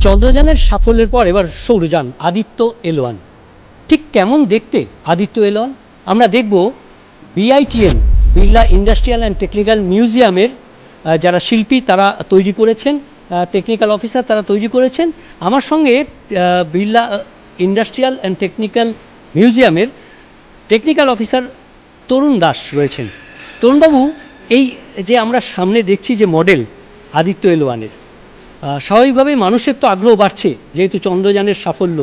চন্দ্রযানের সাফল্যের পর এবার সৌরযান আদিত্য এল1 ঠিক কেমন দেখতে আদিত্য এল1 আমরা দেখব BITM Birla industrial and technical মিউজিয়ামের যারা শিল্পী তারা তৈরি করেছেন, টেকনিক্যাল অফিসার তারা তৈরি করেছেন। আমার সঙ্গে বিড়লা ইন্ডাস্ট্রিয়াল অ্যান্ড টেকনিক্যাল মিউজিয়ামের টেকনিক্যাল অফিসার তরুণ দাস রয়েছেন। তরুণবাবু, এই যে আমরা সামনে দেখছি যে মডেল আদিত্য এল1-এর, স্বাভাবিকভাবেই মানুষের তো আগ্রহ বাড়ছে যেহেতু চন্দ্রযানের সাফল্য।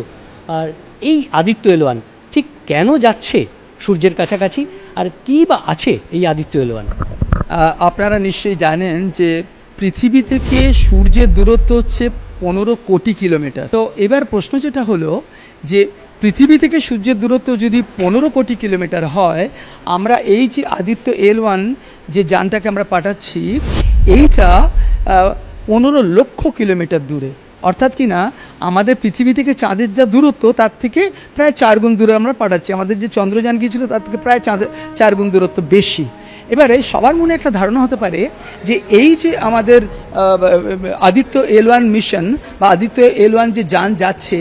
আর এই আদিত্য এল1 ঠিক কেন যাচ্ছে সূর্যের কাছাকাছি, আর কী বা আছে এই আদিত্য এল1? আপনারা নিশ্চয়ই জানেন যে পৃথিবী থেকে সূর্যের দূরত্ব হচ্ছে 15 কোটি কিলোমিটার। তো এবার প্রশ্ন যেটা হলো যে পৃথিবী থেকে সূর্যের দূরত্ব যদি 15 কোটি কিলোমিটার হয়, আমরা এই যে আদিত্য এল1 যে যানটাকে আমরা পাঠাচ্ছি, এইটা 15 লক্ষ কিলোমিটার দূরে। অর্থাৎ কি না, আমাদের পৃথিবী থেকে চাঁদের যা দূরত্ব তার থেকে প্রায় 4 গুণ দূরে আমরা পাঠাচ্ছি। আমাদের যে চন্দ্রযান গিয়েছিল তার থেকে প্রায় 4 গুণ দূরত্ব বেশি। এবারে সবার মনে একটা ধারণা হতে পারে যে এই যে আমাদের আদিত্য এল1 মিশন বা আদিত্য এল1 যে যান যাচ্ছে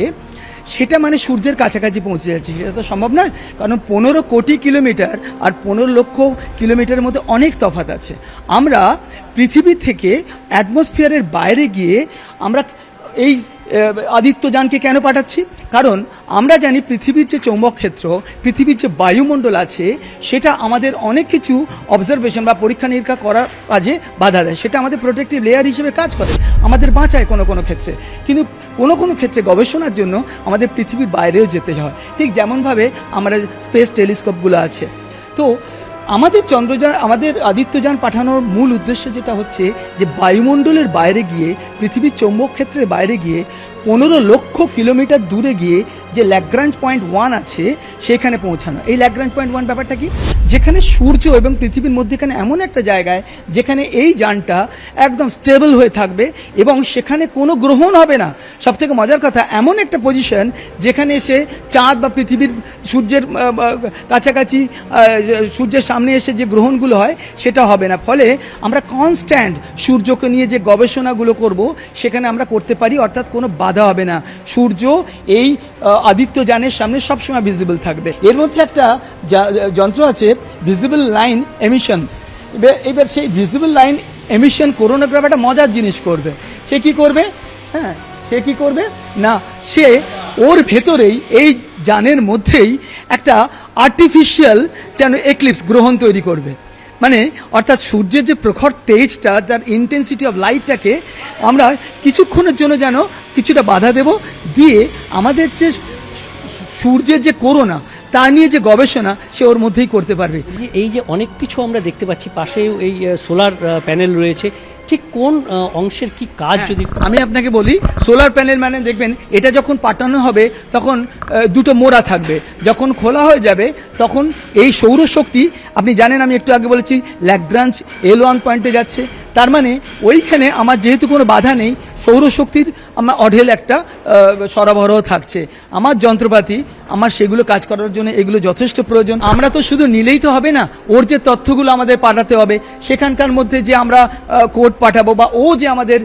সেটা মানে সূর্যের কাছাকাছি পৌঁছে যাচ্ছে, সেটা তো সম্ভব নয়। কারণ 15 কোটি কিলোমিটার আর 15 লক্ষ কিলোমিটারের মধ্যে অনেক তফাৎ আছে। আমরা পৃথিবী থেকে অ্যাটমসফিয়ারের বাইরে গিয়ে আমরা এই আদিত্যযানকে কেন পাঠাচ্ছি? কারণ আমরা জানি পৃথিবীর যে চৌম্বক ক্ষেত্র, পৃথিবীর যে বায়ুমণ্ডল আছে, সেটা আমাদের অনেক কিছু অবজারভেশন বা পরীক্ষা নিরীক্ষা করার কাজে বাধা দেয়। সেটা আমাদের প্রোটেক্টিভ লেয়ার হিসেবে কাজ করে, আমাদের বাঁচায় কোনো কোনো ক্ষেত্রে। কিন্তু কোনো কোনো ক্ষেত্রে গবেষণার জন্য আমাদের পৃথিবীর বাইরেও যেতে হয়, ঠিক যেমনভাবে আমাদের স্পেস টেলিস্কোপগুলো আছে। তো আমাদের আমাদের আদিত্যযান পাঠানোর মূল উদ্দেশ্য যেটা হচ্ছে যে বায়ুমণ্ডলের বাইরে গিয়ে, পৃথিবীর চৌম্বক ক্ষেত্রের বাইরে গিয়ে 15 লক্ষ কিলোমিটার দূরে গিয়ে যে ল্যাগ্রাঞ্জ পয়েন্ট 1 আছে সেখানে পৌঁছানো। এই ল্যাগ্রাঞ্জ পয়েন্ট 1 ব্যাপারটা কি? যেখানে সূর্য এবং পৃথিবীর মধ্যেখানে এমন একটা জায়গায় যেখানে এই যানটা একদম স্টেবল হয়ে থাকবে এবং সেখানে কোনো গ্রহণ হবে না। সবথেকে মজার কথা, এমন একটা পজিশন যেখানে এসে চাঁদ বা পৃথিবীর সূর্যের কাছাকাছি সূর্যের সামনে এসে যে গ্রহণগুলো হয় সেটা হবে না। ফলে আমরা কনস্ট্যান্ট সূর্যকে নিয়ে যে গবেষণাগুলো করব সেখানে আমরা করতে পারি, অর্থাৎ কোনো বাধা হবে না। সূর্য এই আদিত্যযানের সামনে সবসময় ভিজিবল থাকবে। এর মধ্যে একটা যন্ত্র আছে ভিজিবল লাইন এমিশন। এবার সেই ভিজিবল লাইন এমিশন কোরোনোগ্রাফ একটা মজার জিনিস করবে। সে কি করবে? সে কি করবে না, সে ওর ভেতরেই এই যানের মধ্যেই একটা আর্টিফিশিয়াল যেন এক্লিপস গ্রহণ তৈরি করবে। মানে অর্থাৎ সূর্যের যে প্রখর তেজটা, তার ইন্টেন্সিটি অফ লাইটটাকে আমরা কিছুক্ষণের জন্য যেন কিছুটা বাধা দেব, দিয়ে আমাদের যে সূর্যের যে করোনা তা নিয়ে যে গবেষণা সে ওর মধ্যেই করতে পারবে। এই যে অনেক কিছু আমরা দেখতে পাচ্ছি, পাশেও এই সোলার প্যানেল রয়েছে, ঠিক কোন অংশের কি কাজ যদি আমি আপনাকে বলি। সোলার প্যানেল মানে দেখবেন এটা যখন পাঠানো হবে তখন দুটো মোড়া থাকবে, যখন খোলা হয়ে যাবে তখন এই সৌরশক্তি, আপনি জানেন আমি একটু আগে বলেছি ল্যাগ্রাঞ্জ এল1 পয়েন্টে যাচ্ছে, তার মানে ওইখানে আমার যেহেতু কোনো বাধা নেই, সৌরশক্তির আমার অঢেল একটা সরবরাহ থাকছে। আমার যন্ত্রপাতি আমার সেগুলো কাজ করার জন্য এগুলো যথেষ্ট প্রয়োজন। আমরা তো শুধু নিলেই তো হবে না, ওর যে তথ্যগুলো আমাদের পাঠাতে হবে, সেখানকার মধ্যে যে আমরা কোড পাঠাবো বা ও যে আমাদের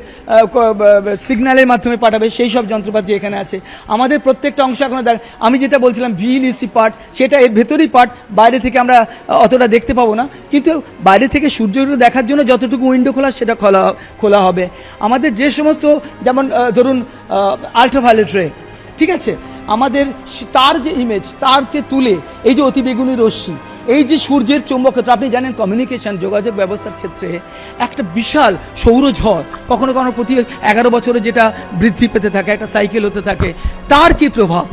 সিগন্যালের মাধ্যমে পাঠাবে, সেই সব যন্ত্রপাতি এখানে আছে। আমাদের প্রত্যেকটা অংশ এখন আমি যেটা বলছিলাম ভিএলইসি পার্ট, সেটা এর ভেতরেই পার্ট। বাইরে থেকে আমরা অতটা দেখতে পাবো না, কিন্তু বাইরে থেকে সূর্যকে দেখার জন্য যতটুকু উইন্ডো খোলা সেটা খোলা হবে। আমাদের যে সমস্ত, যেমন ধরুন আল্ট্রাভায়োলেট রে, ঠিক আছে, আমাদের তার যে ইমেজ, তারকে তুলে এই যে অতিবেগুনি রশ্মি, এই যে সূর্যের চৌম্বক ক্ষেত্র, আপনি জানেন কমিউনিকেশন যোগাযোগ ব্যবস্থার ক্ষেত্রে একটা বিশাল সৌরঝড় কখনো কখনো প্রতি 11 বছরে যেটা বৃদ্ধি পেতে থাকে, একটা সাইকেল হতে থাকে, তার কি প্রভাব,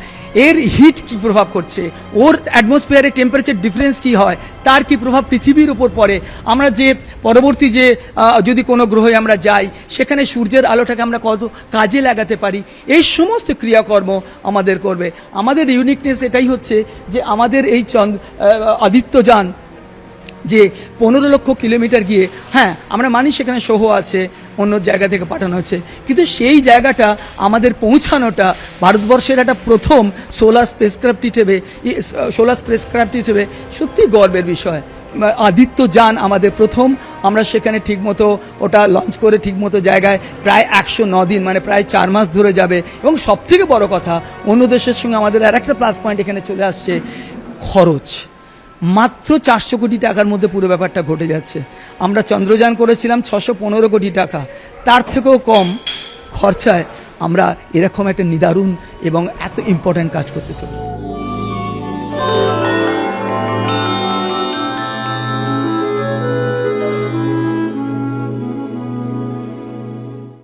এর হিট কি প্রভাব করছে, ওর অ্যাটমসফিয়ারে টেম্পারেচার ডিফারেন্স কি হয়, তার কি প্রভাব পৃথিবীর উপর পড়ে। আমরা যে পরবর্তী যে যদি কোনো গ্রহে আমরা যাই, সেখানে সূর্যের আলোটাকে আমরা কত কাজে লাগাতে পারি, এই সমস্ত ক্রিয়াকর্ম আমাদের করবে। আমাদের ইউনিকনেস এটাই হচ্ছে যে আমাদের এই আদিত্যযান যে 15 লক্ষ কিলোমিটার গিয়ে, আমরা মানি সেখানে সৌহ আছে, অন্য জায়গা থেকে পাঠানো হচ্ছে, কিন্তু সেই জায়গাটা আমাদের পৌঁছানোটা ভারতবর্ষের একটা প্রথম সোলার স্পেসক্রাফট হিসেবে সত্যি গর্বের বিষয়। আদিত্য যান আমাদের প্রথম, আমরা সেখানে ঠিকমতো ওটা লঞ্চ করে ঠিকমতো জায়গায় প্রায় 109 দিন মানে প্রায় 4 মাস ধরে যাবে। এবং সবথেকে বড় কথা, অন্য দেশের সঙ্গে আমাদের আর একটা প্লাস পয়েন্ট এখানে চলে আসছে, খরচ মাত্র 400 কোটি টাকার মধ্যে পুরো ব্যাপারটা ঘটে যাচ্ছে। আমরা চন্দ্রযান করেছিলাম 615 কোটি টাকা, তার থেকেও কম খরচায় আমরা এরকম একটা নিদারুণ এবং এত ইম্পর্ট্যান্ট কাজ করতে চলেছি।